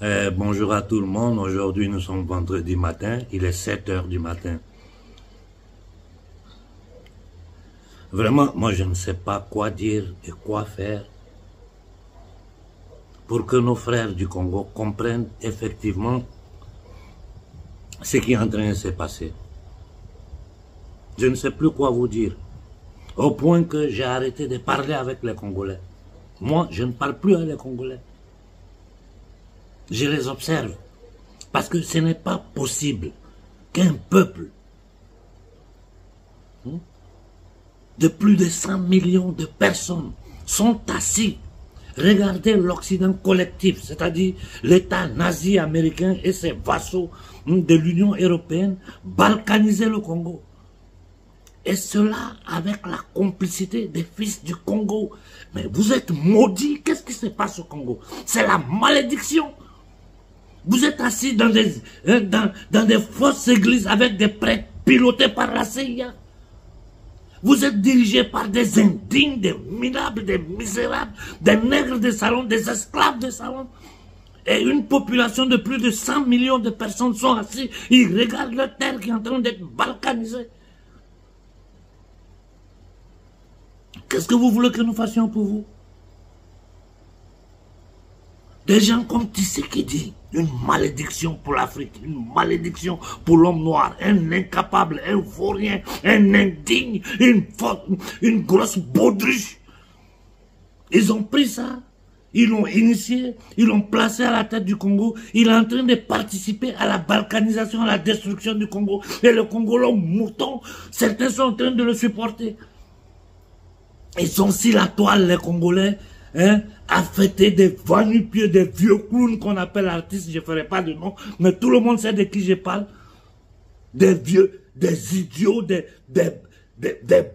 Bonjour à tout le monde. Aujourd'hui, nous sommes vendredi matin. Il est 7 heures du matin. Vraiment, moi, je ne sais pas quoi dire et quoi faire pour que nos frères du Congo comprennent effectivement ce qui est en train de se passer. Je ne sais plus quoi vous dire. Au point que j'ai arrêté de parler avec les Congolais. Moi, je ne parle plus avec les Congolais. Je les observe. Parce que ce n'est pas possible qu'un peuple de plus de 100 millions de personnes sont assis. Regardez l'Occident collectif, c'est-à-dire l'État nazi américain et ses vassaux de l'Union européenne, balkaniser le Congo. Et cela avec la complicité des fils du Congo. Mais vous êtes maudits, qu'est-ce qui se passe au Congo? C'est la malédiction. Vous êtes assis dans des fausses églises avec des prêtres pilotés par la CIA. Vous êtes dirigés par des indignes, des minables, des misérables, des nègres de salon, des esclaves de salon. Et une population de plus de 100 millions de personnes sont assis. Ils regardent leur terre qui est en train d'être balkanisée. Qu'est-ce que vous voulez que nous fassions pour vous? Des gens comme Tshisekedi, une malédiction pour l'Afrique, une malédiction pour l'homme noir, un incapable, un vaurien, un indigne, une grosse baudruche. Ils ont pris ça, ils l'ont initié, ils l'ont placé à la tête du Congo. Il est en train de participer à la balkanisation, à la destruction du Congo. Et le Congolais mouton, certains sont en train de le supporter. Ils sont si la toile, les Congolais, affectés des va-nu-pieds, des vieux clowns qu'on appelle artistes, je ne ferai pas de nom, mais tout le monde sait de qui je parle. Des vieux, des idiots, des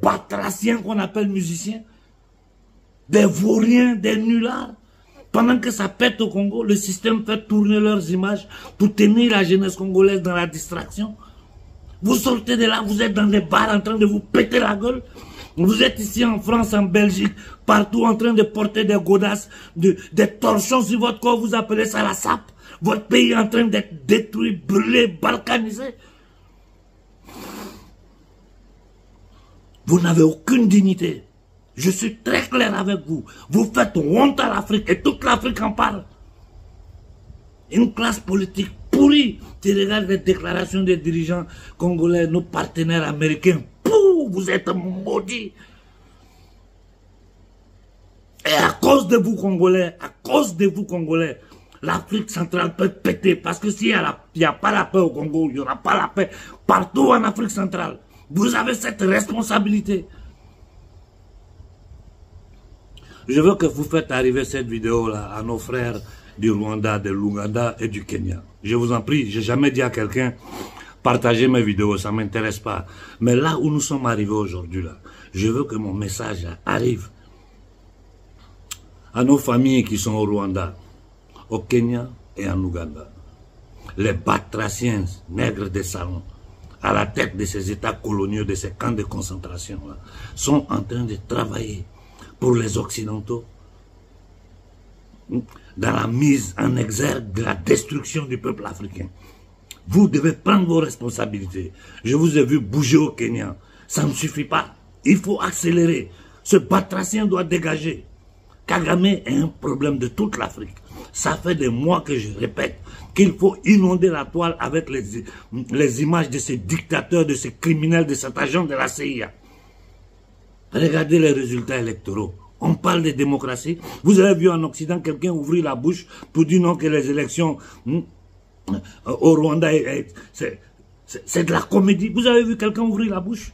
batraciens qu'on appelle musiciens, des vauriens, des nullards. Pendant que ça pète au Congo, le système fait tourner leurs images pour tenir la jeunesse congolaise dans la distraction. Vous sortez de là, vous êtes dans des bars en train de vous péter la gueule. Vous êtes ici en France, en Belgique, partout en train de porter des godasses, des torchons sur votre corps, vous appelez ça la sape. Votre pays est en train d'être détruit, brûlé, balkanisé. Vous n'avez aucune dignité. Je suis très clair avec vous. Vous faites honte à l'Afrique et toute l'Afrique en parle. Une classe politique pourrie. Tu regardes les déclarations des dirigeants congolais, nos partenaires américains. Vous êtes maudits. Et à cause de vous Congolais, l'Afrique centrale peut péter. Parce que s'il n'y a pas la paix au Congo, il n'y aura pas la paix partout en Afrique centrale. Vous avez cette responsabilité. Je veux que vous faites arriver cette vidéo-là à nos frères du Rwanda, de l'Ouganda et du Kenya. Je vous en prie, je n'ai jamais dit à quelqu'un partagez mes vidéos, ça ne m'intéresse pas. Mais là où nous sommes arrivés aujourd'hui, là, je veux que mon message arrive à nos familles qui sont au Rwanda, au Kenya et en Ouganda. Les batraciens, nègres des salons, à la tête de ces états coloniaux, de ces camps de concentration, là, sont en train de travailler pour les Occidentaux dans la mise en exergue de la destruction du peuple africain. Vous devez prendre vos responsabilités. Je vous ai vu bouger au Kenya. Ça ne suffit pas. Il faut accélérer. Ce batracien doit dégager. Kagame est un problème de toute l'Afrique. Ça fait des mois que je répète qu'il faut inonder la toile avec les images de ces dictateurs, de ces criminels, de cet agent de la CIA. Regardez les résultats électoraux. On parle de démocratie. Vous avez vu en Occident quelqu'un ouvrir la bouche pour dire non que les élections au Rwanda, c'est de la comédie. Vous avez vu quelqu'un ouvrir la bouche?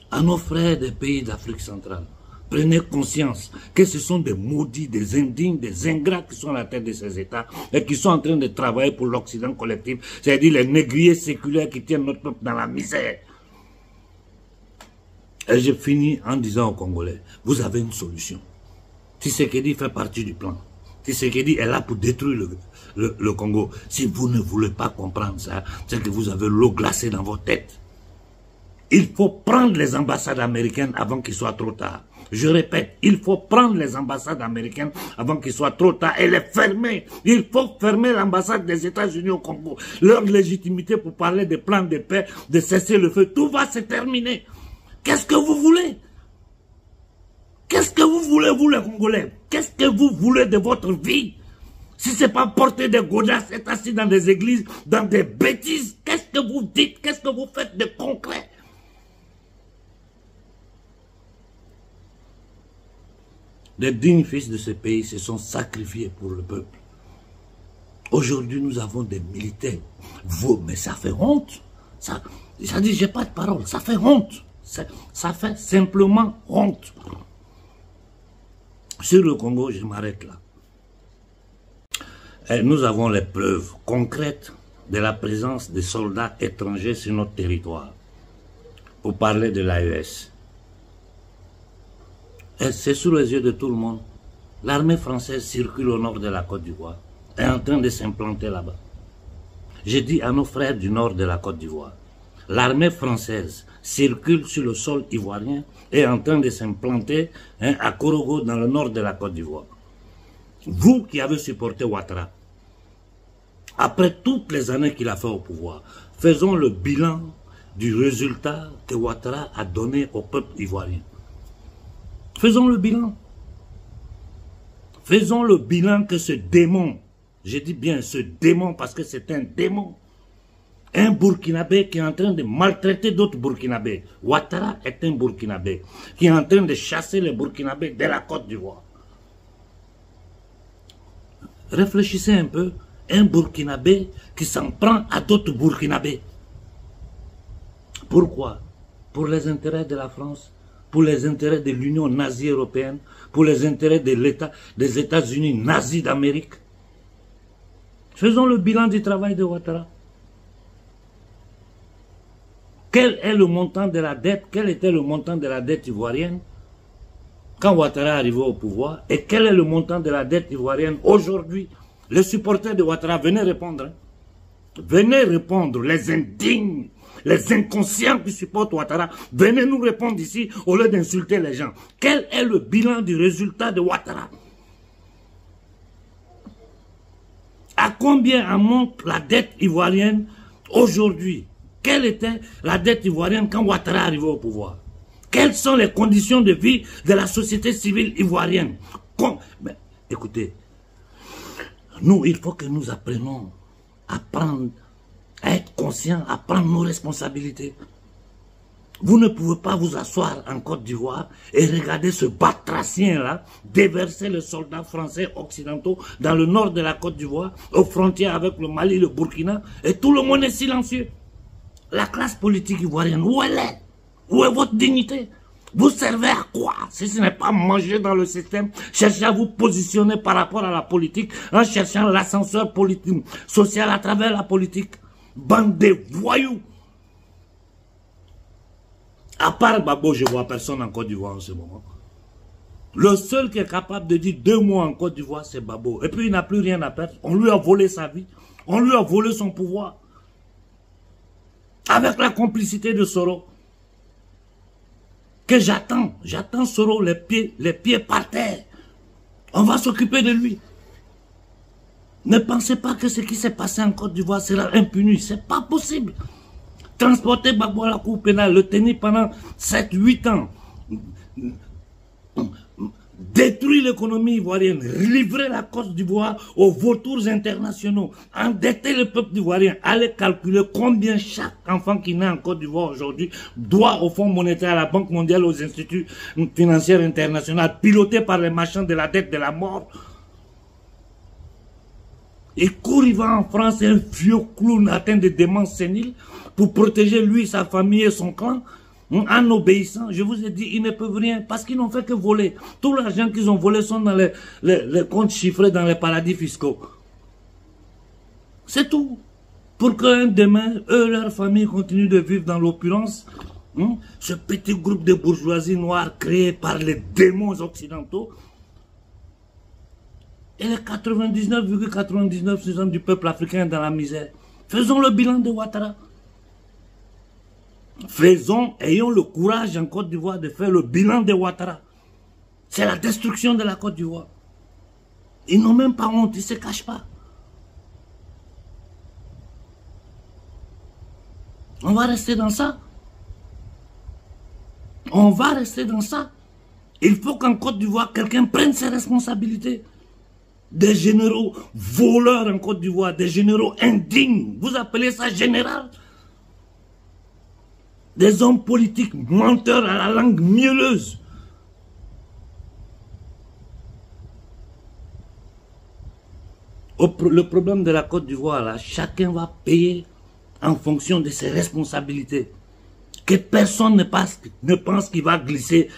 À nos frères des pays d'Afrique centrale, prenez conscience que ce sont des maudits, des indignes, des ingrats qui sont à la tête de ces États et qui sont en train de travailler pour l'Occident collectif, c'est-à-dire les négriers séculaires qui tiennent notre peuple dans la misère. Et je finis en disant aux Congolais, vous avez une solution. Tshisekedi fait partie du plan. Tshisekedi est là pour détruire le Congo. Si vous ne voulez pas comprendre ça, c'est que vous avez l'eau glacée dans votre tête. Il faut prendre les ambassades américaines avant qu'il soit trop tard. Je répète, il faut prendre les ambassades américaines avant qu'il soit trop tard et les fermer. Il faut fermer l'ambassade des États-Unis au Congo. Leur légitimité pour parler des plans de paix, de cesser le feu, tout va se terminer. Qu'est-ce que vous voulez? Qu'est-ce que vous voulez, vous les Congolais? Qu'est-ce que vous voulez de votre vie? Si ce n'est pas porter des godasses, être assis dans des églises, dans des bêtises, qu'est-ce que vous dites? Qu'est-ce que vous faites de concret? Les dignes fils de ce pays se sont sacrifiés pour le peuple. Aujourd'hui, nous avons des militaires. Vous, mais ça fait honte. Ça dit, j'ai pas de parole. Ça fait honte. Ça fait simplement honte. Sur le Congo, je m'arrête là. Et nous avons les preuves concrètes de la présence de soldats étrangers sur notre territoire. Pour parler de l'AES. Et c'est sous les yeux de tout le monde. L'armée française circule au nord de la Côte d'Ivoire. Est en train de s'implanter là-bas. J'ai dit à nos frères du nord de la Côte d'Ivoire. L'armée française circule sur le sol ivoirien et est en train de s'implanter à Korogo dans le nord de la Côte d'Ivoire. Vous qui avez supporté Ouattara, après toutes les années qu'il a fait au pouvoir, faisons le bilan du résultat que Ouattara a donné au peuple ivoirien. Faisons le bilan. Faisons le bilan que ce démon, je dis bien ce démon parce que c'est un démon, un Burkinabé qui est en train de maltraiter d'autres Burkinabés. Ouattara est un Burkinabé qui est en train de chasser les Burkinabés de la Côte d'Ivoire. Réfléchissez un peu, un Burkinabé qui s'en prend à d'autres Burkinabés. Pourquoi? Pour les intérêts de la France, pour les intérêts de l'Union nazie européenne, pour les intérêts de l'État, des États-Unis nazis d'Amérique. Faisons le bilan du travail de Ouattara. Quel est le montant de la dette? Quel était le montant de la dette ivoirienne quand Ouattara est arrivé au pouvoir? Et quel est le montant de la dette ivoirienne aujourd'hui? Les supporters de Ouattara, venez répondre. Venez répondre, les indignes, les inconscients qui supportent Ouattara. Venez nous répondre ici au lieu d'insulter les gens. Quel est le bilan du résultat de Ouattara? À combien monte la dette ivoirienne aujourd'hui? Quelle était la dette ivoirienne quand Ouattara est arrivé au pouvoir? Quelles sont les conditions de vie de la société civile ivoirienne? Mais, écoutez, nous, il faut que nous apprenions à prendre, à être conscients, à prendre nos responsabilités. Vous ne pouvez pas vous asseoir en Côte d'Ivoire et regarder ce batracien-là déverser les soldats français occidentaux dans le nord de la Côte d'Ivoire, aux frontières avec le Mali, le Burkina, et tout le monde est silencieux. La classe politique ivoirienne, où elle est? Où est votre dignité? Vous servez à quoi? Si ce n'est pas manger dans le système, chercher à vous positionner par rapport à la politique, en cherchant l'ascenseur politique, social à travers la politique. Bande de voyous. À part Babo, je ne vois personne en Côte d'Ivoire en ce moment. Le seul qui est capable de dire 2 mots en Côte d'Ivoire, c'est Babo. Et puis il n'a plus rien à perdre. On lui a volé sa vie. On lui a volé son pouvoir. Avec la complicité de Soro. Que j'attends Soro les pieds par terre. On va s'occuper de lui. Ne pensez pas que ce qui s'est passé en Côte d'Ivoire sera impuni. C'est pas possible. Transporter Gbagbo à la cour pénale, le tenir pendant 7-8 ans, détruire l'économie ivoirienne, livrer la Côte d'Ivoire aux vautours internationaux, endetter le peuple ivoirien, aller calculer combien chaque enfant qui naît en Côte d'Ivoire aujourd'hui doit au Fonds monétaire, à la Banque mondiale, aux instituts financiers internationaux, pilotés par les marchands de la dette de la mort. Et court, il va en France, un vieux clown atteint de démence sénile pour protéger lui, sa famille et son clan, en obéissant. Je vous ai dit, ils ne peuvent rien parce qu'ils n'ont fait que voler. Tout l'argent qu'ils ont volé sont dans les comptes chiffrés dans les paradis fiscaux. C'est tout. Pour qu'un demain, eux, leur famille continuent de vivre dans l'opulence. Ce petit groupe de bourgeoisie noire créé par les démons occidentaux. Et les 99,99% du peuple africain dans la misère. Faisons le bilan de Ouattara. Ayons le courage en Côte d'Ivoire de faire le bilan de Ouattara. C'est la destruction de la Côte d'Ivoire. Ils n'ont même pas honte, ils ne se cachent pas. On va rester dans ça. On va rester dans ça. Il faut qu'en Côte d'Ivoire, quelqu'un prenne ses responsabilités. Des généraux voleurs en Côte d'Ivoire, des généraux indignes. Vous appelez ça général? Des hommes politiques menteurs à la langue mielleuse. Le problème de la Côte d'Ivoire, là, chacun va payer en fonction de ses responsabilités. Que personne ne pense qu'il va glisser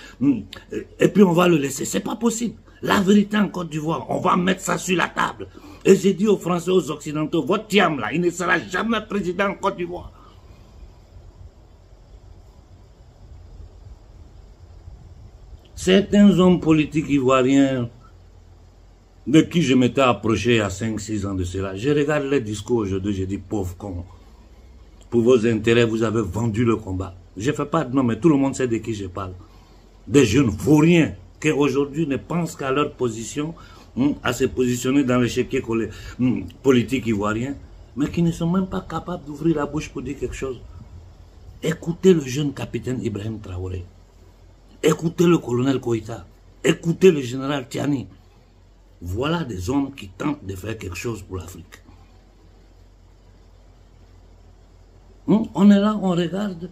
et puis on va le laisser. C'est pas possible. La vérité en Côte d'Ivoire, on va mettre ça sur la table. Et j'ai dit aux Français, aux Occidentaux, votre Thiam là, il ne sera jamais président en Côte d'Ivoire. Certains hommes politiques ivoiriens de qui je m'étais approché il y a 5-6 ans de cela, je regarde les discours aujourd'hui, je dis pauvre con. Pour vos intérêts, vous avez vendu le combat. Je ne fais pas de nom, mais tout le monde sait de qui je parle. Des jeunes vauriens qui aujourd'hui ne pensent qu'à leur position, à se positionner dans l'échiquier politique ivoirien, mais qui ne sont même pas capables d'ouvrir la bouche pour dire quelque chose. Écoutez le jeune capitaine Ibrahim Traoré. Écoutez le colonel Koïta. Écoutez le général Tiani. Voilà des hommes qui tentent de faire quelque chose pour l'Afrique. On est là, on regarde.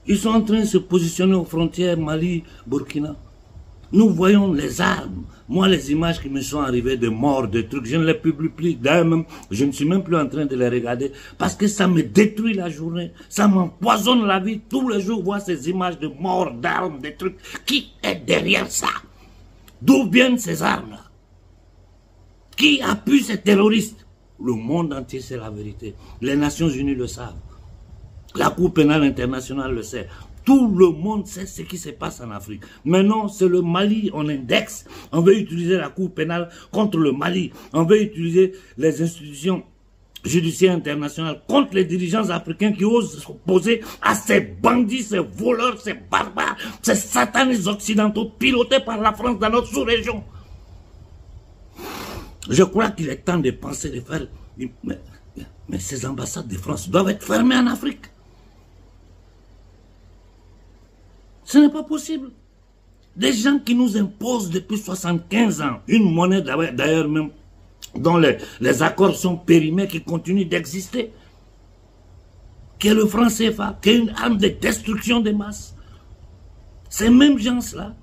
Ils sont en train de se positionner aux frontières Mali-Burkina. Nous voyons les armes. Moi, les images qui me sont arrivées de morts, de trucs, je ne les publie plus. D'ailleurs, je ne suis même plus en train de les regarder parce que ça me détruit la journée. Ça m'empoisonne la vie. Tous les jours, voir ces images de morts, d'armes, de trucs. Qui est derrière ça? D'où viennent ces armes-là? Qui appuie ces terroristes? Le monde entier sait la vérité. Les Nations Unies le savent. La Cour pénale internationale le sait. Tout le monde sait ce qui se passe en Afrique. Maintenant, c'est le Mali, on indexe. On veut utiliser la Cour pénale contre le Mali. On veut utiliser les institutions judiciaires internationales contre les dirigeants africains qui osent s'opposer à ces bandits, ces voleurs, ces barbares, ces satanistes occidentaux pilotés par la France dans notre sous-région. Je crois qu'il est temps de penser, de faire... Mais ces ambassades de France doivent être fermées en Afrique. Ce n'est pas possible. Des gens qui nous imposent depuis 75 ans une monnaie d'ailleurs même dont les accords sont périmés, qui continuent d'exister, qui est le franc CFA, qui est une arme de destruction des masses. Ces mêmes gens-là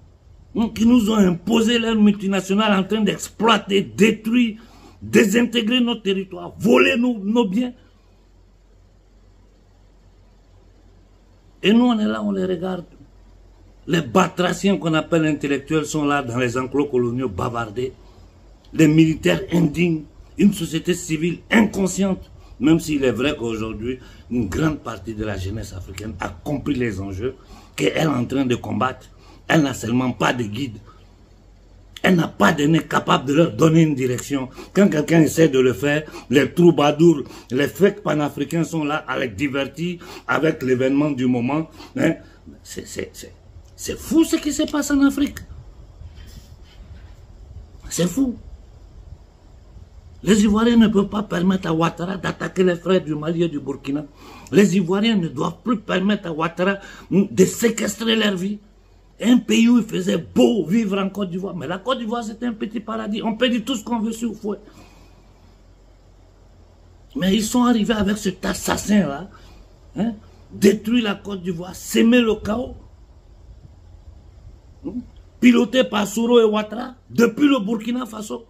qui nous ont imposé leur multinationale en train d'exploiter, détruire, désintégrer notre territoire, voler nos biens. Et nous, on est là, on les regarde. Les batraciens qu'on appelle intellectuels sont là dans les enclos coloniaux bavardés. Les militaires indignes, une société civile inconsciente. Même s'il est vrai qu'aujourd'hui, une grande partie de la jeunesse africaine a compris les enjeux qu'elle est en train de combattre. Elle n'a seulement pas de guide. Elle n'a pas de nez capable de leur donner une direction. Quand quelqu'un essaie de le faire, les troubadours, les fake panafricains sont là à les divertir avec l'événement du moment. Hein. C'est fou ce qui se passe en Afrique. C'est fou. Les Ivoiriens ne peuvent pas permettre à Ouattara d'attaquer les frères du Mali et du Burkina. Les Ivoiriens ne doivent plus permettre à Ouattara de séquestrer leur vie. Un pays où il faisait beau vivre en Côte d'Ivoire. Mais la Côte d'Ivoire, c'est un petit paradis. On peut dire tout ce qu'on veut sur le fouet. Mais ils sont arrivés avec cet assassin-là, hein, détruire la Côte d'Ivoire, s'aimer le chaos, piloté par Soro et Ouattara, depuis le Burkina Faso.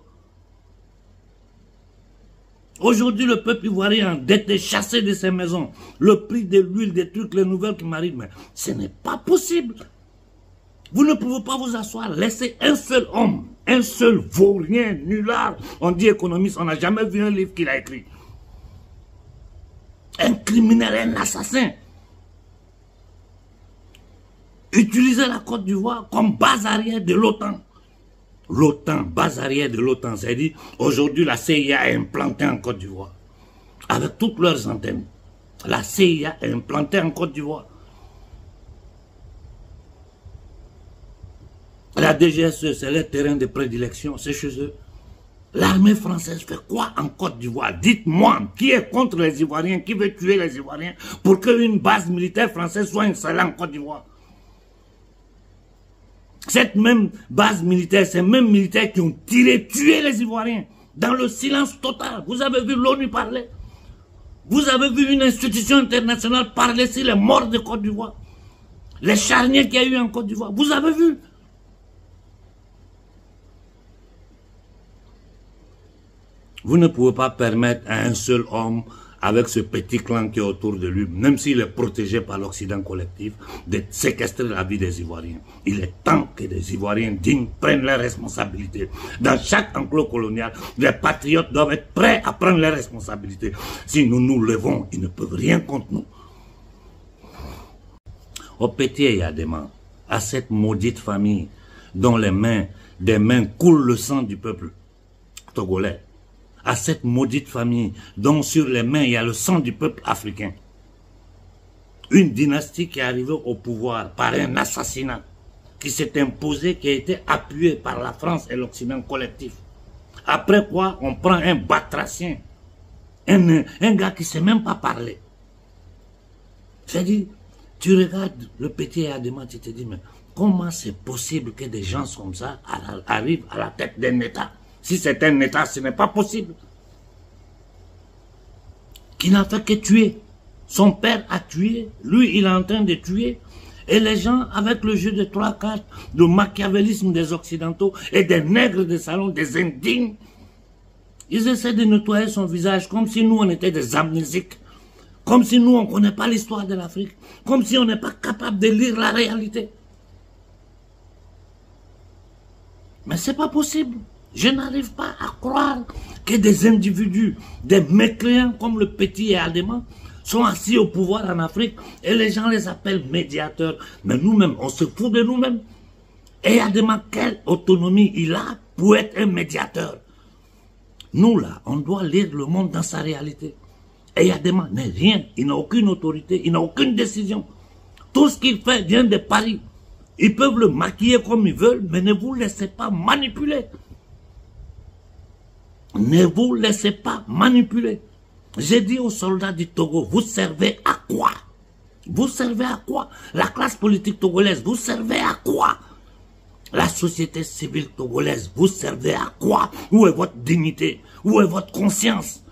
Aujourd'hui, le peuple ivoirien endetté, chassé de ses maisons. Le prix de l'huile, des trucs, les nouvelles qui m'arrivent. Mais ce n'est pas possible. Vous ne pouvez pas vous asseoir, laisser un seul homme, un seul vaurien, nulard. On dit économiste, on n'a jamais vu un livre qu'il a écrit. Un criminel, un assassin. Utiliser la Côte d'Ivoire comme base arrière de l'OTAN. L'OTAN, base arrière de l'OTAN, c'est-à-dire aujourd'hui la CIA est implantée en Côte d'Ivoire. Avec toutes leurs antennes. La CIA est implantée en Côte d'Ivoire. La DGSE, c'est leur terrain de prédilection, c'est chez eux. L'armée française fait quoi en Côte d'Ivoire? Dites-moi, qui est contre les Ivoiriens, qui veut tuer les Ivoiriens pour qu'une base militaire française soit installée en Côte d'Ivoire? Cette même base militaire, ces mêmes militaires qui ont tué les Ivoiriens dans le silence total. Vous avez vu l'ONU parler? Vous avez vu une institution internationale parler sur les morts de Côte d'Ivoire? Les charniers qu'il y a eu en Côte d'Ivoire? Vous avez vu? Vous ne pouvez pas permettre à un seul homme, avec ce petit clan qui est autour de lui, même s'il est protégé par l'Occident collectif, de séquestrer la vie des Ivoiriens. Il est temps que les Ivoiriens dignes prennent leurs responsabilités. Dans chaque enclos colonial, les patriotes doivent être prêts à prendre leurs responsabilités. Si nous nous levons, ils ne peuvent rien contre nous. Au Petit Eyadema, à cette maudite famille dont des mains coulent le sang du peuple togolais, à cette maudite famille dont sur les mains il y a le sang du peuple africain. Une dynastie qui est arrivée au pouvoir par un assassinat qui s'est imposé, qui a été appuyé par la France et l'Occident collectif. Après quoi, on prend un batracien, un gars qui ne sait même pas parler. C'est-à-dire, tu regardes le Petit Eyadema, tu te dis, mais comment c'est possible que des gens comme ça arrivent à la tête d'un État? Si c'est un État, ce n'est pas possible. Qui n'a fait que tuer. Son père a tué, lui il est en train de tuer. Et les gens, avec le jeu de 3 cartes, le machiavélisme des Occidentaux et des nègres de salon, des indignes, ils essaient de nettoyer son visage comme si nous on était des amnésiques. Comme si nous on ne connaît pas l'histoire de l'Afrique. Comme si on n'est pas capable de lire la réalité. Mais c'est pas possible. Je n'arrive pas à croire que des individus, des mécréants comme le Petit Eyadema sont assis au pouvoir en Afrique et les gens les appellent médiateurs. Mais nous-mêmes, on se fout de nous-mêmes. Eyadema, quelle autonomie il a pour être un médiateur? Nous là, on doit lire le monde dans sa réalité. Eyadema n'est rien, il n'a aucune autorité, il n'a aucune décision. Tout ce qu'il fait vient de Paris. Ils peuvent le maquiller comme ils veulent, mais ne vous laissez pas manipuler. Ne vous laissez pas manipuler. J'ai dit aux soldats du Togo, vous servez à quoi? Vous servez à quoi? La classe politique togolaise, vous servez à quoi? La société civile togolaise, vous servez à quoi? Où est votre dignité? Où est votre conscience?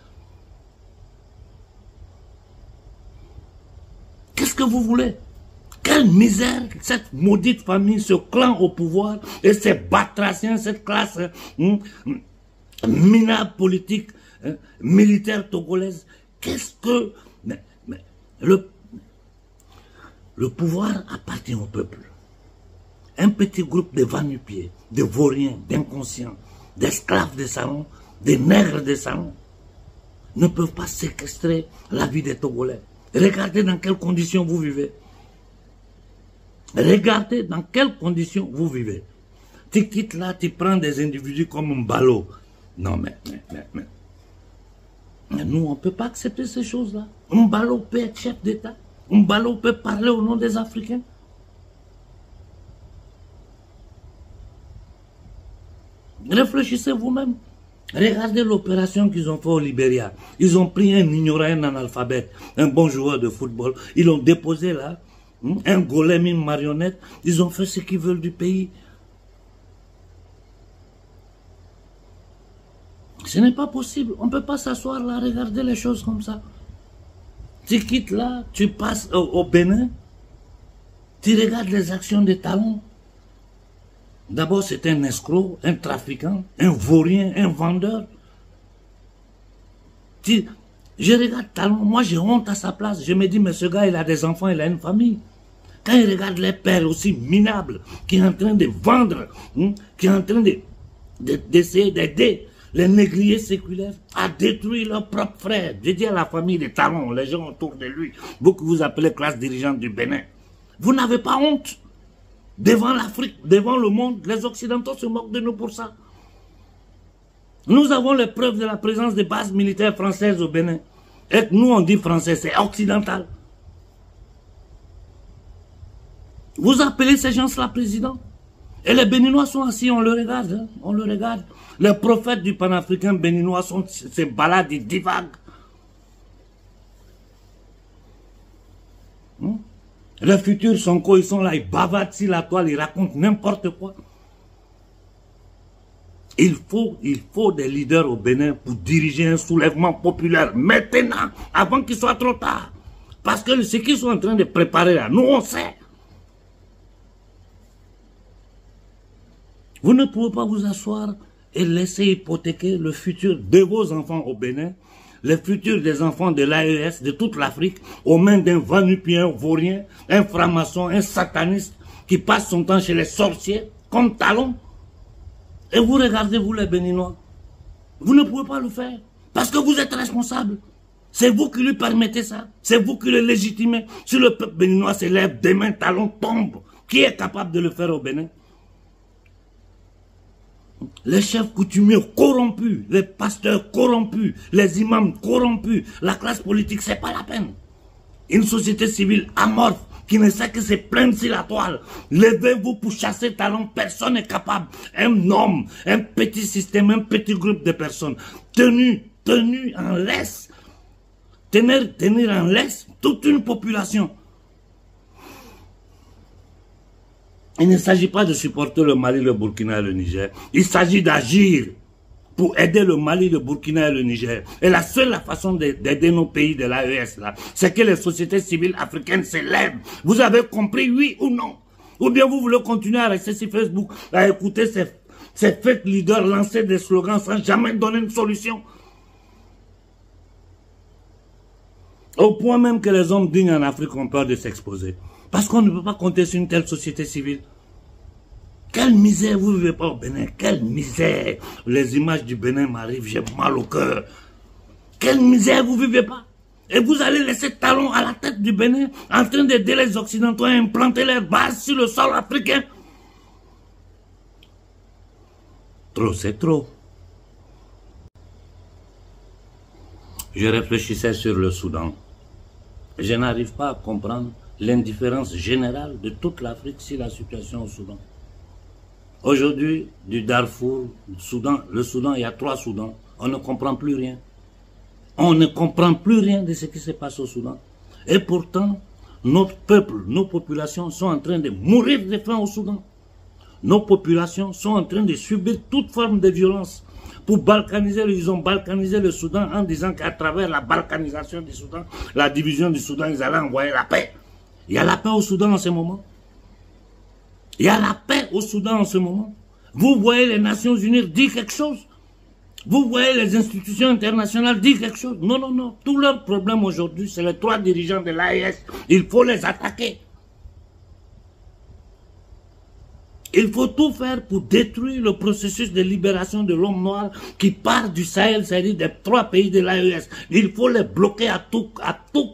Qu'est-ce que vous voulez? Quelle misère, cette maudite famille, ce clan au pouvoir, et ces batraciens, cette classe minable politique, militaire togolaise. Qu'est-ce que... Le pouvoir appartient au peuple. Un petit groupe de va-nu-pieds, de vauriens, d'inconscients, d'esclaves de salon, de nègres de salon, ne peuvent pas séquestrer la vie des Togolais. Regardez dans quelles conditions vous vivez. Regardez dans quelles conditions vous vivez. Tu quittes là, tu prends des individus comme un ballot. Non, mais nous, on ne peut pas accepter ces choses-là. Un ballot peut être chef d'État. Un ballot peut parler au nom des Africains. Réfléchissez vous-même. Regardez l'opération qu'ils ont fait au Libéria. Ils ont pris un ignorant, un analphabète, un bon joueur de football. Ils l'ont déposé là. Un golem, une marionnette. Ils ont fait ce qu'ils veulent du pays. Ce n'est pas possible. On ne peut pas s'asseoir là, regarder les choses comme ça. Tu quittes là, tu passes au Bénin. Tu regardes les actions des Talons. D'abord, c'est un escroc, un trafiquant, un vaurien, un vendeur. Je regarde Talon, moi j'ai honte à sa place. Je me dis, mais ce gars, il a des enfants, il a une famille. Quand il regarde les pères aussi minables, qui est en train de vendre, qui est en train d'essayer d'aider les négriers séculaires à détruire leurs propres frères. Je dis à la famille des Talons, les gens autour de lui, vous que vous appelez classe dirigeante du Bénin, vous n'avez pas honte. Devant l'Afrique, devant le monde, les Occidentaux se moquent de nous pour ça. Nous avons les preuves de la présence des bases militaires françaises au Bénin. Et nous, on dit français, c'est occidental. Vous appelez ces gens-là président? Et les Béninois sont assis, on le regarde, hein, on le regarde. Les prophètes du panafricain béninois sont ces balades, ils divaguent. Les futurs Sonko, ils sont là, ils bavardent sur la toile, ils racontent n'importe quoi. Il faut des leaders au Bénin pour diriger un soulèvement populaire maintenant, avant qu'il soit trop tard. Parce que ce qu'ils sont en train de préparer là, nous on sait. Vous ne pouvez pas vous asseoir et laisser hypothéquer le futur de vos enfants au Bénin, le futur des enfants de l'AES, de toute l'Afrique, aux mains d'un vanupien vaurien, un franc-maçon, un sataniste qui passe son temps chez les sorciers comme Talon. Et vous regardez, vous les Béninois, vous ne pouvez pas le faire parce que vous êtes responsable. C'est vous qui lui permettez ça, c'est vous qui le légitimez. Si le peuple béninois se lève demain, Talon tombe. Qui est capable de le faire au Bénin? Les chefs coutumiers corrompus, les pasteurs corrompus, les imams corrompus, la classe politique, c'est pas la peine. Une société civile amorphe qui ne sait que se plaindre sur la toile. Levez-vous pour chasser Talon, personne n'est capable. Un homme, un petit système, un petit groupe de personnes, tenu en laisse, tenir en laisse toute une population. Il ne s'agit pas de supporter le Mali, le Burkina et le Niger. Il s'agit d'agir pour aider le Mali, le Burkina et le Niger. Et la seule façon d'aider nos pays de l'AES, c'est que les sociétés civiles africaines se lèvent. Vous avez compris, oui ou non? Ou bien vous voulez continuer à rester sur Facebook, à écouter ces fake leaders lancer des slogans sans jamais donner une solution? Au point même que les hommes dignes en Afrique ont peur de s'exposer. Parce qu'on ne peut pas compter sur une telle société civile. Quelle misère vous vivez pas au Bénin, quelle misère. Les images du Bénin m'arrivent, j'ai mal au cœur. Quelle misère vous vivez pas. Et vous allez laisser Talon à la tête du Bénin, en train d'aider les Occidentaux à implanter leurs bases sur le sol africain. Trop, c'est trop. Je réfléchissais sur le Soudan. Je n'arrive pas à comprendre l'indifférence générale de toute l'Afrique sur la situation au Soudan. Aujourd'hui, du Darfour, le Soudan, il y a 3 Soudans. On ne comprend plus rien. On ne comprend plus rien de ce qui se passe au Soudan. Et pourtant, notre peuple, nos populations sont en train de mourir de faim au Soudan. Nos populations sont en train de subir toute forme de violence. Pour balkaniser, ils ont balkanisé le Soudan en disant qu'à travers la balkanisation du Soudan, la division du Soudan, ils allaient envoyer la paix. Il y a la paix au Soudan en ce moment. Il y a la paix au Soudan en ce moment. Vous voyez les Nations Unies dire quelque chose. Vous voyez les institutions internationales dire quelque chose. Non, non, non. Tout leur problème aujourd'hui, c'est les 3 dirigeants de l'AES. Il faut les attaquer. Il faut tout faire pour détruire le processus de libération de l'homme noir qui part du Sahel, c'est-à-dire des 3 pays de l'AES. Il faut les bloquer à tout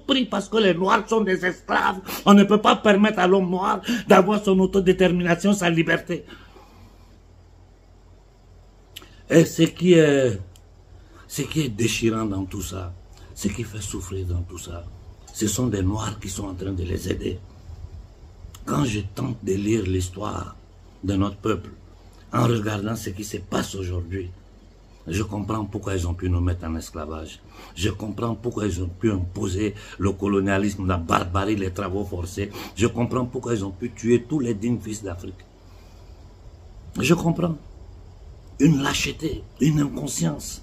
prix parce que les Noirs sont des esclaves. On ne peut pas permettre à l'homme noir d'avoir son autodétermination, sa liberté. Et ce qui est déchirant dans tout ça, ce qui fait souffrir dans tout ça, ce sont des Noirs qui sont en train de les aider. Quand je tente de lire l'histoire de notre peuple, en regardant ce qui se passe aujourd'hui, je comprends pourquoi ils ont pu nous mettre en esclavage. Je comprends pourquoi ils ont pu imposer le colonialisme, la barbarie, les travaux forcés. Je comprends pourquoi ils ont pu tuer tous les dignes fils d'Afrique. Je comprends. Une lâcheté, une inconscience.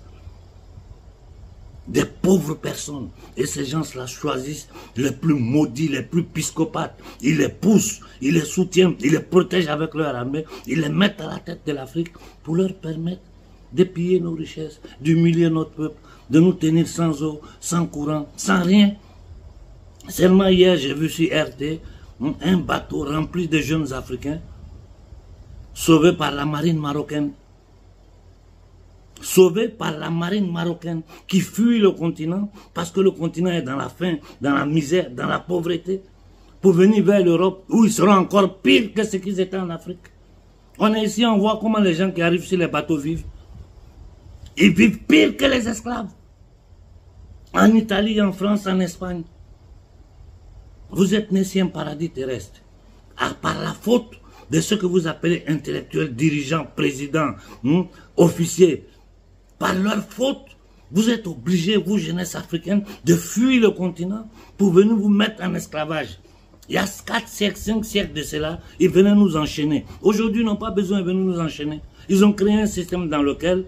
Des pauvres personnes. Et ces gens-là choisissent les plus maudits, les plus psychopathes. Ils les poussent, ils les soutiennent, ils les protègent avec leur armée. Ils les mettent à la tête de l'Afrique pour leur permettre de piller nos richesses, d'humilier notre peuple, de nous tenir sans eau, sans courant, sans rien. Seulement hier, j'ai vu sur RT un bateau rempli de jeunes Africains sauvés par la marine marocaine. Sauvés par la marine marocaine qui fuit le continent parce que le continent est dans la faim, dans la misère, dans la pauvreté, pour venir vers l'Europe où ils seront encore pires que ce qu'ils étaient en Afrique. On est ici, on voit comment les gens qui arrivent sur les bateaux vivent. Ils vivent pire que les esclaves. En Italie, en France, en Espagne. Vous êtes né sur un paradis terrestre. Par la faute de ce que vous appelez intellectuels, dirigeants, présidents, officiers, par leur faute, vous êtes obligés, vous, jeunesse africaine, de fuir le continent pour venir vous mettre en esclavage. Il y a 4 siècles, 5 siècles de cela, ils venaient nous enchaîner. Aujourd'hui, ils n'ont pas besoin de venir nous enchaîner. Ils ont créé un système dans lequel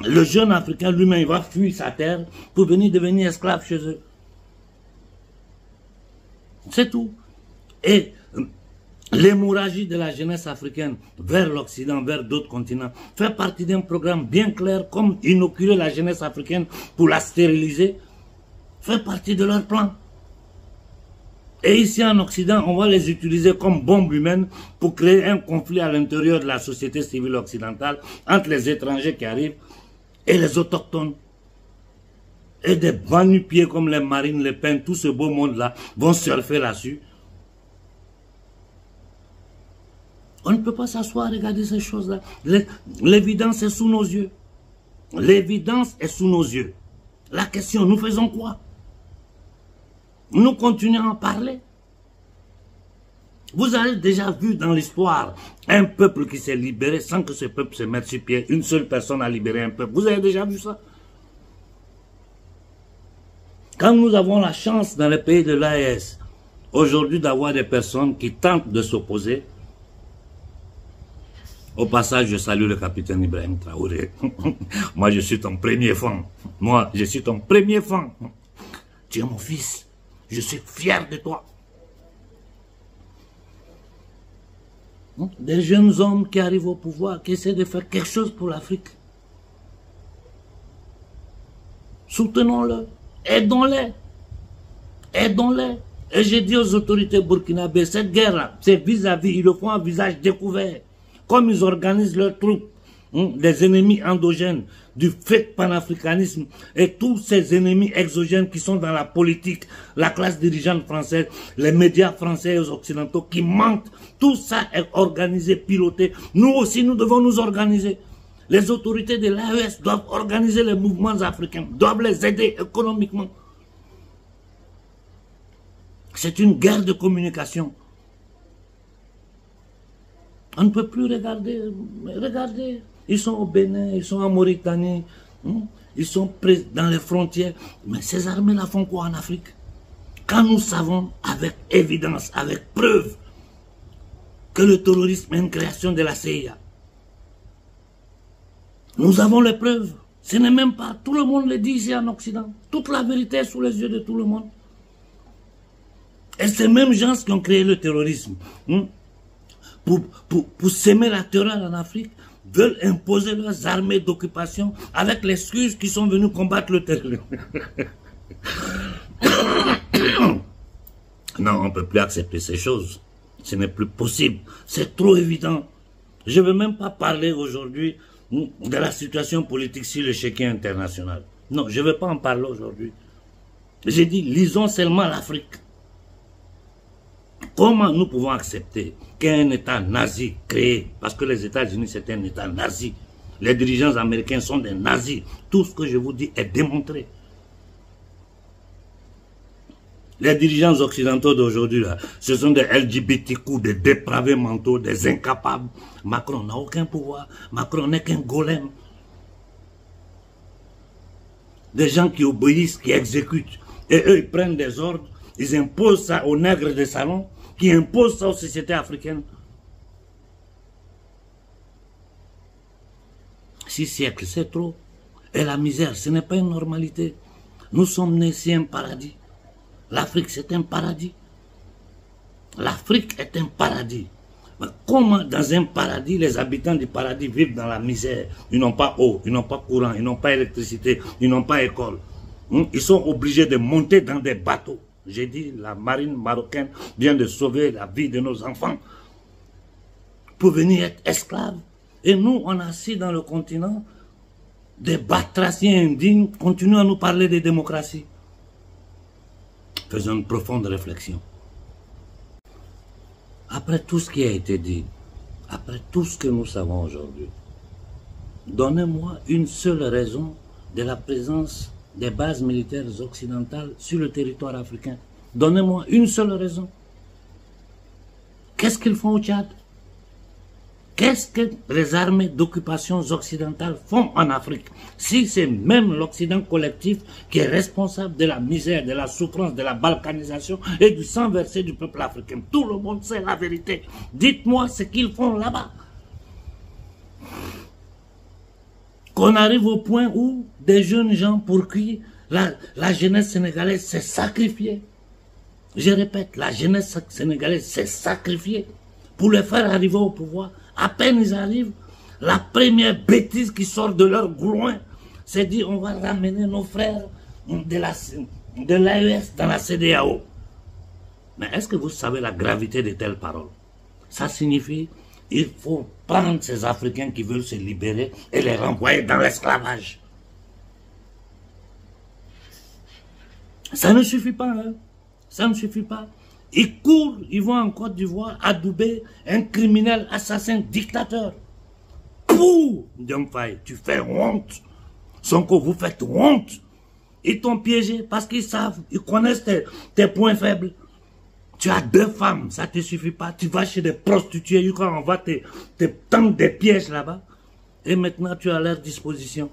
le jeune Africain lui-même va fuir sa terre pour venir devenir esclave chez eux. C'est tout. Et l'hémorragie de la jeunesse africaine vers l'Occident, vers d'autres continents, fait partie d'un programme bien clair, comme inoculer la jeunesse africaine pour la stériliser, fait partie de leur plan. Et ici en Occident, on va les utiliser comme bombes humaines pour créer un conflit à l'intérieur de la société civile occidentale entre les étrangers qui arrivent et les autochtones. Et des va-nu-pieds comme les Marine Le Pen, tout ce beau monde-là, vont surfer là-dessus. On ne peut pas s'asseoir et regarder ces choses-là. L'évidence est sous nos yeux. L'évidence est sous nos yeux. La question, nous faisons quoi? Nous continuons à en parler. Vous avez déjà vu dans l'histoire un peuple qui s'est libéré sans que ce peuple se mette sur pied. Une seule personne a libéré un peuple. Vous avez déjà vu ça? Quand nous avons la chance dans les pays de l'AES, aujourd'hui d'avoir des personnes qui tentent de s'opposer, au passage, je salue le capitaine Ibrahim Traoré. Moi, je suis ton premier fan. Moi, je suis ton premier fan. Tu es mon fils. Je suis fier de toi. Des jeunes hommes qui arrivent au pouvoir, qui essaient de faire quelque chose pour l'Afrique. Soutenons-le. Aidons-les. Aidons-les. Et j'ai dit aux autorités burkinabées, cette guerre-là, c'est vis-à-vis, ils le font à visage découvert. Comme ils organisent leurs troupes, des ennemis endogènes, du fake panafricanisme et tous ces ennemis exogènes qui sont dans la politique, la classe dirigeante française, les médias français et occidentaux qui mentent, tout ça est organisé, piloté. Nous aussi, nous devons nous organiser. Les autorités de l'AES doivent organiser les mouvements africains, doivent les aider économiquement. C'est une guerre de communication. On ne peut plus regarder. Regardez, ils sont au Bénin, ils sont en Mauritanie, ils sont dans les frontières. Mais ces armées-là font quoi en Afrique? Quand nous savons avec évidence, avec preuve, que le terrorisme est une création de la CIA, nous avons les preuves. Ce n'est même pas, tout le monde le dit ici en Occident. Toute la vérité est sous les yeux de tout le monde. Et ces mêmes gens qui ont créé le terrorisme, pour s'aimer la terreur en Afrique, veulent imposer leurs armées d'occupation avec les Russes qui sont venus combattre le terrorisme. Non, on ne peut plus accepter ces choses. Ce n'est plus possible. C'est trop évident. Je ne veux même pas parler aujourd'hui de la situation politique sur l'échiquier international. Non, je ne veux pas en parler aujourd'hui. J'ai dit, lisons seulement l'Afrique. Comment nous pouvons accepter qu'un État nazi créé, parce que les États-Unis c'est un État nazi, les dirigeants américains sont des nazis, tout ce que je vous dis est démontré. Les dirigeants occidentaux d'aujourd'hui, ce sont des LGBTQ, des dépravés mentaux, des incapables. Macron n'a aucun pouvoir, Macron n'est qu'un golem. Des gens qui obéissent, qui exécutent, et eux ils prennent des ordres, ils imposent ça aux nègres des salons, qui imposent ça aux sociétés africaines. 6 siècles, c'est trop. Et la misère, ce n'est pas une normalité. Nous sommes nés ici un paradis. L'Afrique, c'est un paradis. L'Afrique est un paradis. Mais comment dans un paradis, les habitants du paradis vivent dans la misère? Ils n'ont pas eau, ils n'ont pas courant, ils n'ont pas électricité, ils n'ont pas école. Ils sont obligés de monter dans des bateaux. J'ai dit, la marine marocaine vient de sauver la vie de nos enfants pour venir être esclaves. Et nous, on a assis dans le continent des batraciens indignes continuent à nous parler de démocratie. Faisons une profonde réflexion. Après tout ce qui a été dit, après tout ce que nous savons aujourd'hui, donnez-moi une seule raison de la présence des bases militaires occidentales sur le territoire africain. Donnez-moi une seule raison. Qu'est-ce qu'ils font au Tchad? Qu'est-ce que les armées d'occupation occidentales font en Afrique? Si c'est même l'Occident collectif qui est responsable de la misère, de la souffrance, de la balkanisation et du sang versé du peuple africain. Tout le monde sait la vérité. Dites-moi ce qu'ils font là-bas. Qu'on arrive au point où des jeunes gens pour qui la jeunesse sénégalaise s'est sacrifiée. Je répète, la jeunesse sénégalaise s'est sacrifiée pour les faire arriver au pouvoir. À peine ils arrivent, la première bêtise qui sort de leur groin, c'est dire on va ramener nos frères de l'AES dans la CEDEAO. Mais est-ce que vous savez la gravité de telles paroles? Ça signifie il faut prendre ces Africains qui veulent se libérer et les renvoyer dans l'esclavage. Ça ne suffit pas, hein? Ça ne suffit pas. Ils courent, ils vont en Côte d'Ivoire adouber un criminel, assassin, dictateur. Pouh! Diomaye, tu fais honte. Sonko, vous faites honte. Ils t'ont piégé parce qu'ils savent, ils connaissent tes points faibles. Tu as 2 femmes, ça ne te suffit pas. Tu vas chez des prostituées, on va te tendre des pièges là-bas. Et maintenant, tu es à leur disposition.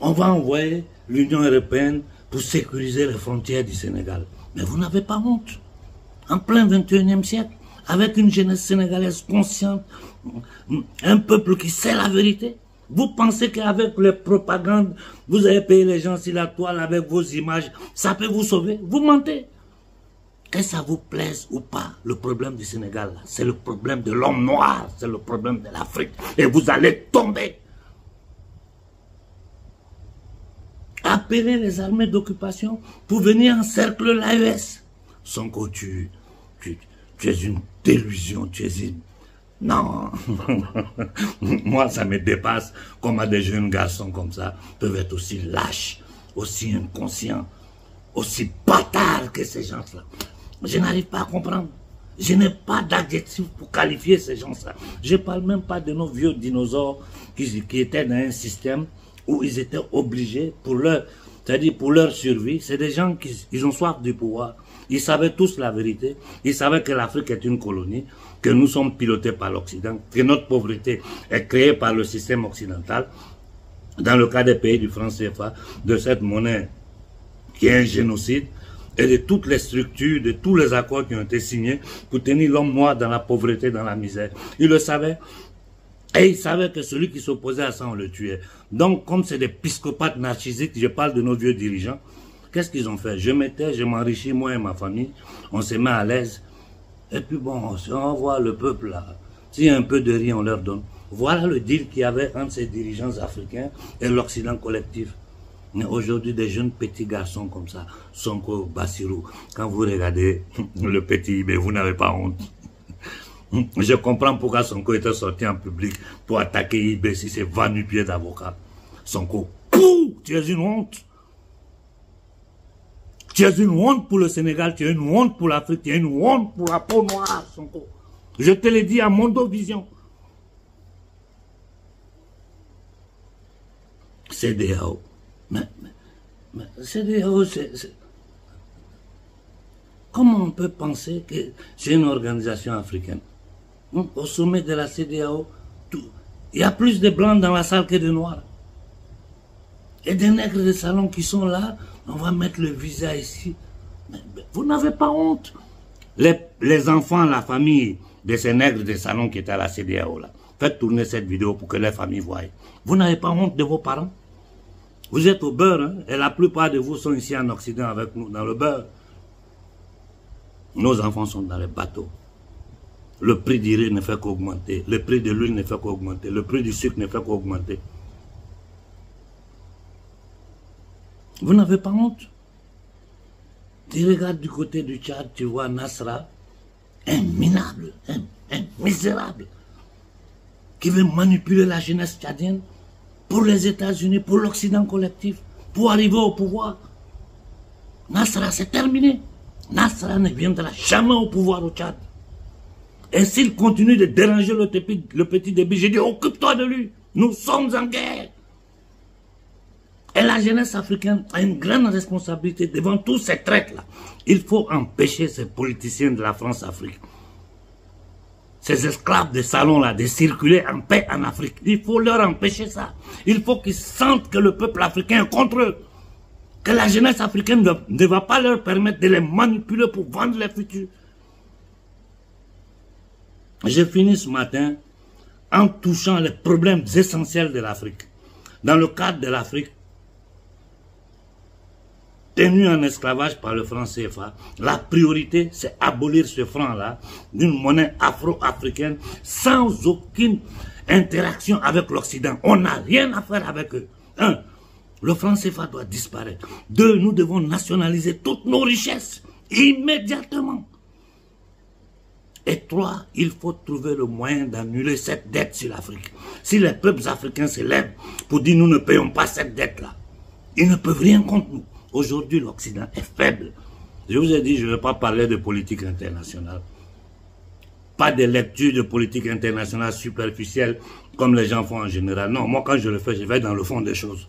On va envoyer l'Union européenne pour sécuriser les frontières du Sénégal. Mais vous n'avez pas honte. En plein 21e siècle, avec une jeunesse sénégalaise consciente, un peuple qui sait la vérité. Vous pensez qu'avec les propagandes, vous avez payé les gens sur la toile avec vos images, ça peut vous sauver? Vous mentez. Que ça vous plaise ou pas, le problème du Sénégal, c'est le problème de l'homme noir, c'est le problème de l'Afrique. Et vous allez tomber. Appelez les armées d'occupation pour venir encercler l'AES. Sonko, tu es une délusion, tu es une... Non, moi ça me dépasse comment des jeunes garçons comme ça peuvent être aussi lâches, aussi inconscients, aussi bâtards que ces gens-là. Je n'arrive pas à comprendre. Je n'ai pas d'adjectif pour qualifier ces gens-là. Je ne parle même pas de nos vieux dinosaures qui étaient dans un système où ils étaient obligés, c'est-à-dire pour leur survie, c'est des gens qui ont soif du pouvoir. Ils savaient tous la vérité. Ils savaient que l'Afrique est une colonie, que nous sommes pilotés par l'Occident, que notre pauvreté est créée par le système occidental. Dans le cas des pays du franc CFA, de cette monnaie qui est un génocide, et de toutes les structures, de tous les accords qui ont été signés pour tenir l'homme noir dans la pauvreté, dans la misère. Ils le savaient. Et ils savaient que celui qui s'opposait à ça, on le tuait. Donc, comme c'est des psychopathes narcissiques, je parle de nos vieux dirigeants, qu'est-ce qu'ils ont fait? Je m'enrichis, moi et ma famille, on se met à l'aise. Et puis bon, on voit le peuple là. S'il y a un peu de riz, on leur donne. Voilà le deal qu'il y avait entre ces dirigeants africains et l'Occident collectif. Mais aujourd'hui, des jeunes petits garçons comme ça, Sonko, Bassirou, quand vous regardez le petit, mais vous n'avez pas honte. Je comprends pourquoi Sonko était sorti en public pour attaquer IB si c'est va-nu-pied d'avocat. Sonko, pouh, tu es une honte. Tu es une honte pour le Sénégal, tu es une honte pour l'Afrique, tu es une honte pour la peau noire, Sonko. Je te l'ai dit à Mondovision. CEDEAO. Mais CEDEAO, comment on peut penser que c'est une organisation africaine? Au sommet de la CEDEAO, il y a plus de blancs dans la salle que de noirs. Et des nègres de salon qui sont là, on va mettre le visa ici. Mais vous n'avez pas honte. Les enfants, la famille de ces nègres de salon qui étaient à la CEDEAO, là, faites tourner cette vidéo pour que les familles voient. Vous n'avez pas honte de vos parents? Vous êtes au beurre, hein, et la plupart de vous sont ici en Occident avec nous, dans le beurre. Nos enfants sont dans les bateaux. Le prix du riz ne fait qu'augmenter, le prix de l'huile ne fait qu'augmenter, le prix du sucre ne fait qu'augmenter. Vous n'avez pas honte? Tu regardes du côté du Tchad, tu vois Nasra, un minable, un misérable, qui veut manipuler la jeunesse tchadienne pour les États-Unis, pour l'Occident collectif, pour arriver au pouvoir. Nasra, c'est terminé. Nasra ne viendra jamais au pouvoir au Tchad. Et s'il continue de déranger le petit débit, j'ai dit, occupe-toi de lui. Nous sommes en guerre. Et la jeunesse africaine a une grande responsabilité devant tous ces traites-là. Il faut empêcher ces politiciens de la France-Afrique, ces esclaves de salon-là, de circuler en paix en Afrique. Il faut leur empêcher ça. Il faut qu'ils sentent que le peuple africain est contre eux. Que la jeunesse africaine ne va pas leur permettre de les manipuler pour vendre les futurs. J'ai fini ce matin en touchant les problèmes essentiels de l'Afrique. Dans le cadre de l'Afrique, tenu en esclavage par le franc CFA, la priorité, c'est abolir ce franc-là d'une monnaie afro-africaine sans aucune interaction avec l'Occident. On n'a rien à faire avec eux. 1. Le franc CFA doit disparaître. 2. Nous devons nationaliser toutes nos richesses immédiatement. Et 3. Il faut trouver le moyen d'annuler cette dette sur l'Afrique. Si les peuples africains se lèvent pour dire nous ne payons pas cette dette-là, ils ne peuvent rien contre nous. Aujourd'hui, l'Occident est faible. Je vous ai dit, je ne vais pas parler de politique internationale. Pas de lecture de politique internationale superficielle comme les gens font en général. Non, moi quand je le fais, je vais dans le fond des choses.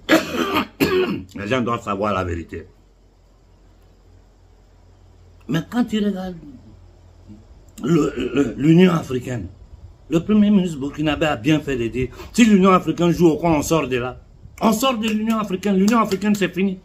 Les gens doivent savoir la vérité. Mais quand tu regardes l'Union africaine, le premier ministre burkinabé a bien fait de dire, si l'Union africaine joue au coin, on sort de là. On sort de l'Union africaine. L'Union africaine, c'est fini.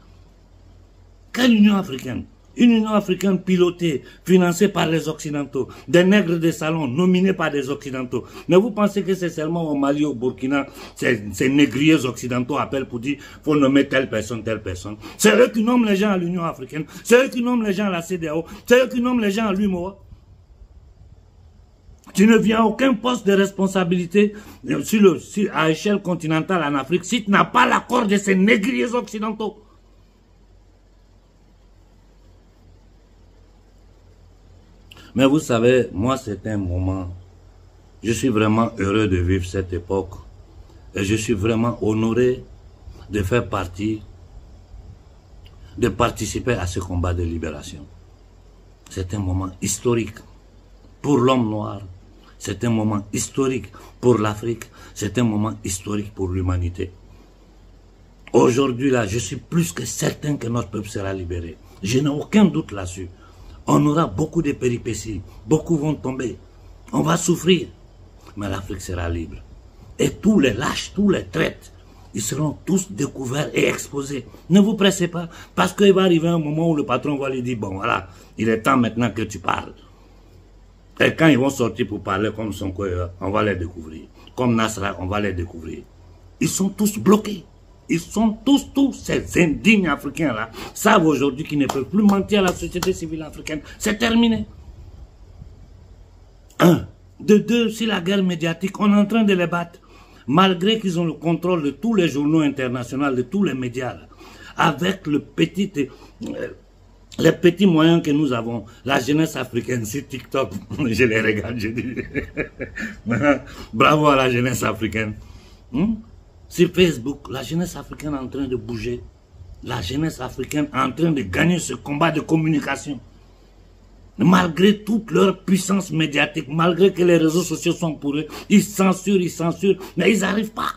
Quelle Union africaine? Une Union africaine pilotée, financée par les Occidentaux, des nègres de salon nominés par des Occidentaux. Mais vous pensez que c'est seulement au Mali, au Burkina, ces négriers occidentaux appellent pour dire faut nommer telle personne, telle personne. C'est eux qui nomment les gens à l'Union africaine, c'est eux qui nomment les gens à la CEDEAO, c'est eux qui nomment les gens à l'UMOA. Tu ne viens à aucun poste de responsabilité à échelle continentale en Afrique si tu n'as pas l'accord de ces négriers occidentaux. Mais vous savez, moi c'est un moment, je suis vraiment heureux de vivre cette époque et je suis vraiment honoré de faire partie, de participer à ce combat de libération. C'est un moment historique pour l'homme noir. C'est un moment historique pour l'Afrique. C'est un moment historique pour l'humanité. Aujourd'hui, là, je suis plus que certain que notre peuple sera libéré. Je n'ai aucun doute là-dessus. On aura beaucoup de péripéties. Beaucoup vont tomber. On va souffrir. Mais l'Afrique sera libre. Et tous les lâches, tous les traites, ils seront tous découverts et exposés. Ne vous pressez pas, parce qu'il va arriver un moment où le patron va lui dire, bon voilà, il est temps maintenant que tu parles. Et quand ils vont sortir pour parler comme Sonko, on va les découvrir. Comme Nasra, on va les découvrir. Ils sont tous bloqués. Ils sont tous ces indignes africains-là, savent aujourd'hui qu'ils ne peuvent plus mentir à la société civile africaine. C'est terminé. 1. De 2, si la guerre médiatique, on est en train de les battre. Malgré qu'ils ont le contrôle de tous les journaux internationaux, de tous les médias, là, avec les petits moyens que nous avons, la jeunesse africaine sur TikTok, je les regarde, je dis, bravo à la jeunesse africaine. Sur Facebook, la jeunesse africaine est en train de bouger. La jeunesse africaine est en train de gagner ce combat de communication. Malgré toute leur puissance médiatique, malgré que les réseaux sociaux sont pour eux, ils censurent, mais ils n'arrivent pas.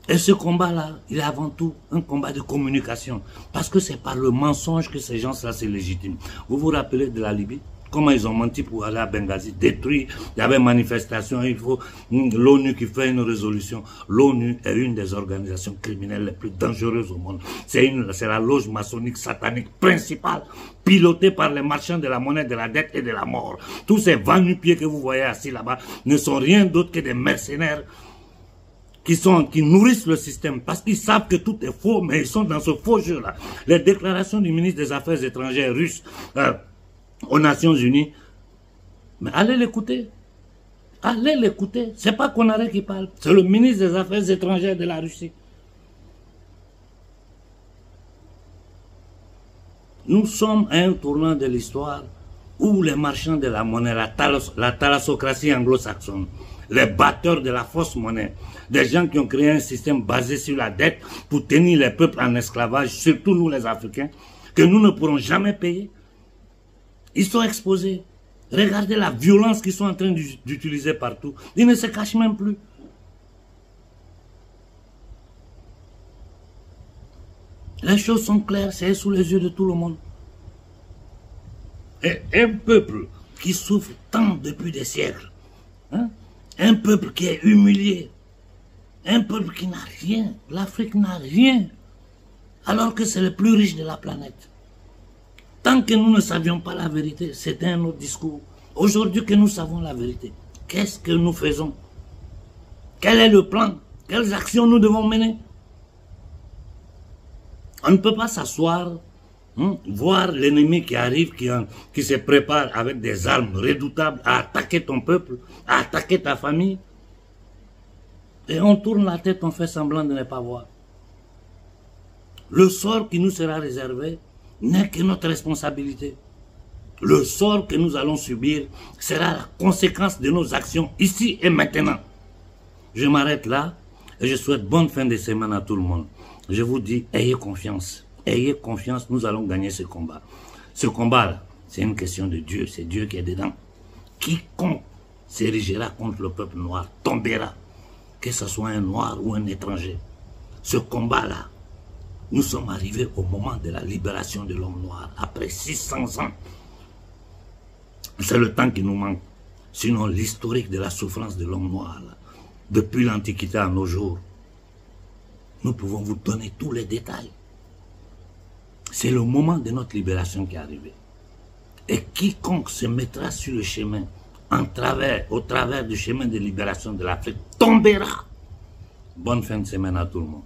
Et ce combat-là, il est avant tout un combat de communication. Parce que c'est par le mensonge que ces gens-là se légitiment. Vous vous rappelez de la Libye? Comment ils ont menti pour aller à Benghazi, détruire, il y avait manifestation, il faut l'ONU qui fait une résolution. L'ONU est une des organisations criminelles les plus dangereuses au monde. C'est la loge maçonnique satanique principale, pilotée par les marchands de la monnaie, de la dette et de la mort. Tous ces va-nu-pieds que vous voyez assis là-bas ne sont rien d'autre que des mercenaires qui nourrissent le système parce qu'ils savent que tout est faux, mais ils sont dans ce faux jeu-là. Les déclarations du ministre des Affaires étrangères russe aux Nations Unies, mais allez l'écouter. Allez l'écouter. C'est pas Konaré qui parle, c'est le ministre des Affaires étrangères de la Russie. Nous sommes à un tournant de l'histoire où les marchands de la monnaie, la thalassocratie anglo-saxonne, les batteurs de la fausse monnaie, des gens qui ont créé un système basé sur la dette pour tenir les peuples en esclavage, surtout nous les Africains, que nous ne pourrons jamais payer. Ils sont exposés. Regardez la violence qu'ils sont en train d'utiliser partout. Ils ne se cachent même plus. Les choses sont claires, c'est sous les yeux de tout le monde. Et un peuple qui souffre tant depuis des siècles, hein? Un peuple qui est humilié, un peuple qui n'a rien, l'Afrique n'a rien, alors que c'est le plus riche de la planète. Tant que nous ne savions pas la vérité, c'était un autre discours. Aujourd'hui que nous savons la vérité, qu'est-ce que nous faisons? Quel est le plan? Quelles actions nous devons mener? On ne peut pas s'asseoir, voir l'ennemi qui arrive, qui se prépare avec des armes redoutables à attaquer ton peuple, à attaquer ta famille. Et on tourne la tête, on fait semblant de ne pas voir. Le sort qui nous sera réservé n'est que notre responsabilité. Le sort que nous allons subir sera la conséquence de nos actions ici et maintenant. Je m'arrête là et je souhaite bonne fin de semaine à tout le monde. Je vous dis, ayez confiance. Ayez confiance, nous allons gagner ce combat. Ce combat-là, c'est une question de Dieu, c'est Dieu qui est dedans. Quiconque s'érigera contre le peuple noir tombera, que ce soit un noir ou un étranger. Ce combat-là, nous sommes arrivés au moment de la libération de l'homme noir, après 600 ans. C'est le temps qui nous manque. Sinon, l'historique de la souffrance de l'homme noir, là, depuis l'Antiquité à nos jours, nous pouvons vous donner tous les détails. C'est le moment de notre libération qui est arrivé. Et quiconque se mettra sur le chemin, au travers du chemin de libération de l'Afrique, tombera. Bonne fin de semaine à tout le monde.